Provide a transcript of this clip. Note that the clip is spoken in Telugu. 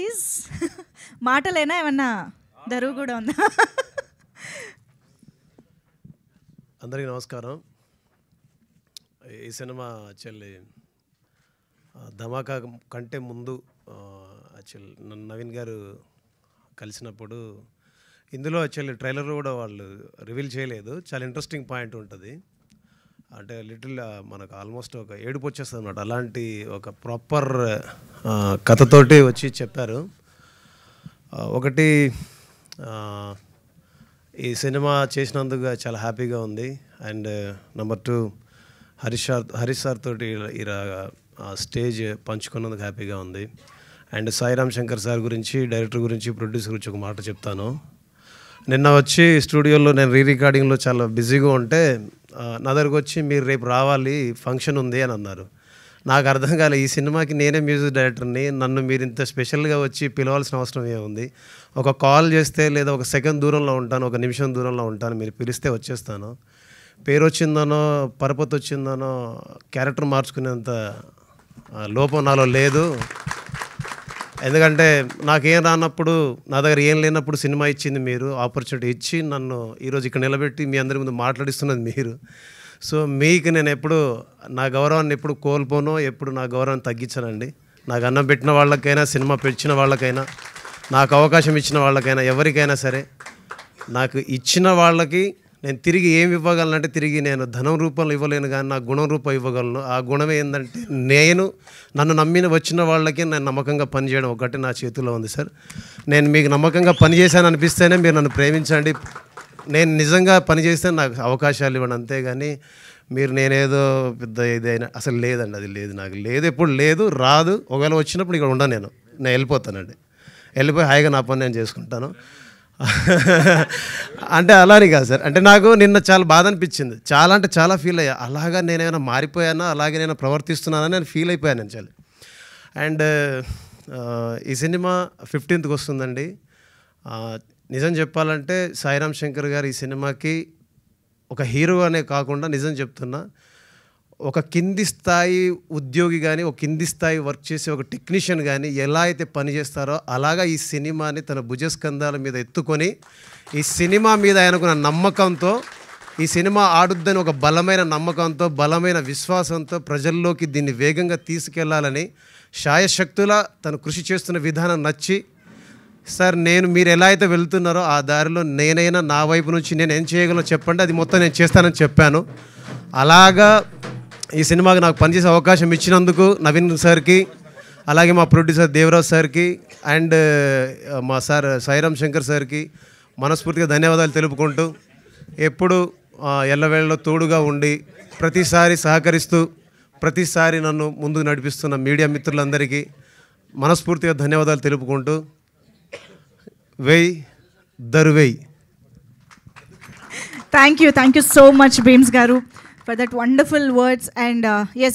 ఈజ్ మాటలేనా ఏమన్నా దరువు కూడా ఉందా? అందరికీ నమస్కారం. ఈ సినిమా యాక్చువల్లీ ధమాకా కంటే ముందు యాక్చువల్ నవీన్ గారు కలిసినప్పుడు ఇందులో యాక్చువల్లీ ట్రైలర్ కూడా వాళ్ళు రివీల్ చేయలేదు. చాలా ఇంట్రెస్టింగ్ పాయింట్ ఉంటుంది. అంటే లిటిల్ మనకు ఆల్మోస్ట్ ఒక ఏడుపు వచ్చేస్తుంది అన్నమాట. అలాంటి ఒక ప్రాపర్ కథతోటి వచ్చి చెప్పారు. ఒకటి ఈ సినిమా చేసినందుకు చాలా హ్యాపీగా ఉంది. అండ్ నెంబర్ 2 హరీష్ సార్ తోటి ఇలా స్టేజ్ పంచుకున్నందుకు హ్యాపీగా ఉంది. అండ్ సాయిరామ్ శంకర్ సార్ గురించి, డైరెక్టర్ గురించి, ప్రొడ్యూసర్ గురించి ఒక మాట చెప్తాను. నిన్న వచ్చి స్టూడియోలో నేను రికార్డింగ్లో చాలా బిజీగా ఉంటే నా దగ్గరకు వచ్చి మీరు రేపు రావాలి ఫంక్షన్ ఉంది అని అన్నారు. నాకు అర్థం కాలే, ఈ సినిమాకి నేనే మ్యూజిక్ డైరెక్టర్ని, నన్ను మీరు ఇంత స్పెషల్గా వచ్చి పిలవాల్సిన అవసరం ఏముంది? ఒక కాల్ చేస్తే లేదా ఒక సెకండ్ దూరంలో ఉంటాను, ఒక నిమిషం దూరంలో ఉంటాను, మీరు పిలిస్తే వచ్చేస్తాను. పేరు వచ్చిందనో పరపతి వచ్చిందనో క్యారెక్టర్ మార్చుకునేంత లోపం నాలో లేదు. ఎందుకంటే నాకేం రానప్పుడు, నా దగ్గర ఏం లేనప్పుడు సినిమా ఇచ్చింది మీరు, ఆపర్చునిటీ ఇచ్చి నన్ను ఈరోజు ఇక్కడ నిలబెట్టి మీ అందరి ముందు మాట్లాడిస్తున్నది మీరు. సో మీకు నేను ఎప్పుడు నా గౌరవాన్ని ఎప్పుడు కోల్పోనో, ఎప్పుడు నా గౌరవాన్ని తగ్గించానండి. నాకు అన్నం పెట్టిన వాళ్ళకైనా, సినిమా పెట్టిన వాళ్ళకైనా, నాకు అవకాశం ఇచ్చిన వాళ్ళకైనా, ఎవరికైనా సరే నాకు ఇచ్చిన వాళ్ళకి నేను తిరిగి ఏమి ఇవ్వగలనంటే, తిరిగి నేను ధనం రూపంలో ఇవ్వలేను కానీ నా గుణం రూపం ఇవ్వగలను. ఆ గుణం ఏంటంటే నన్ను నమ్మిన వచ్చిన వాళ్ళకి నేను నమ్మకంగా పనిచేయడం ఒకటి నా చేతిలో ఉంది సార్. నేను మీకు నమ్మకంగా పనిచేశాను అనిపిస్తేనే మీరు నన్ను ప్రేమించండి. నేను నిజంగా పనిచేస్తే నాకు అవకాశాలు ఇవ్వండి, అంతేగాని మీరు నేనేదో పెద్ద ఇదైనా అసలు లేదండి. అది లేదు, నాకు లేదు, ఎప్పుడు లేదు, రాదు. ఒకవేళ వచ్చినప్పుడు ఇక్కడ ఉండను, నేను వెళ్ళిపోతానండి. వెళ్ళిపోయి హాయిగా నా పని నేను చేసుకుంటాను. అంటే అలానే కాదు సార్. అంటే నాకు నిన్న చాలా బాధ అనిపించింది, చాలా అంటే చాలా ఫీల్ అయ్యా. అలాగా నేనేమైనా మారిపోయానా, అలాగే నేను ప్రవర్తిస్తున్నానని నేను ఫీల్ అయిపోయాను నేను చాలా. అండ్ ఈ సినిమా 15th వస్తుందండి. నిజం చెప్పాలంటే సాయిరామ్ శంకర్ గారు ఈ సినిమాకి ఒక హీరో అనే కాకుండా, నిజం చెప్తున్నా, ఒక కింది స్థాయి ఉద్యోగి కానీ, ఒక కింది స్థాయి వర్క్ చేసే ఒక టెక్నీషియన్ కానీ ఎలా అయితే పనిచేస్తారో అలాగా ఈ సినిమాని తన భుజస్కంధాల మీద ఎత్తుకొని, ఈ సినిమా మీద ఆయనకున్న నమ్మకంతో, ఈ సినిమా ఆడుద్దని ఒక బలమైన నమ్మకంతో, బలమైన విశ్వాసంతో ప్రజల్లోకి దీన్ని వేగంగా తీసుకెళ్లాలని శాయశక్తులా తను కృషి చేస్తున్న విధానం నచ్చి, సార్ మీరు ఎలా అయితే వెళ్తున్నారో ఆ దారిలో నేనైనా నా వైపు నుంచి నేను ఏం చేయగలనో చెప్పండి, అది మొత్తం నేను చేస్తానని చెప్పాను. అలాగా ఈ సినిమాకి నాకు పనిచేసే అవకాశం ఇచ్చినందుకు నవీన్ సార్కి, అలాగే మా ప్రొడ్యూసర్ దేవరాజ్ సార్కి, అండ్ మా సార్ సాయిరామ్ శంకర్ సార్కి మనస్ఫూర్తిగా ధన్యవాదాలు తెలుపుకుంటూ, ఎప్పుడు ఎల్లవేళలో తోడుగా ఉండి ప్రతిసారి సహకరిస్తూ ప్రతిసారి నన్ను ముందుకు నడిపిస్తున్న మీడియా మిత్రులందరికీ మనస్ఫూర్తిగా ధన్యవాదాలు తెలుపుకుంటూ, దరువేయ్. Thank you so much, Beams Garu, for that wonderful words. And yes.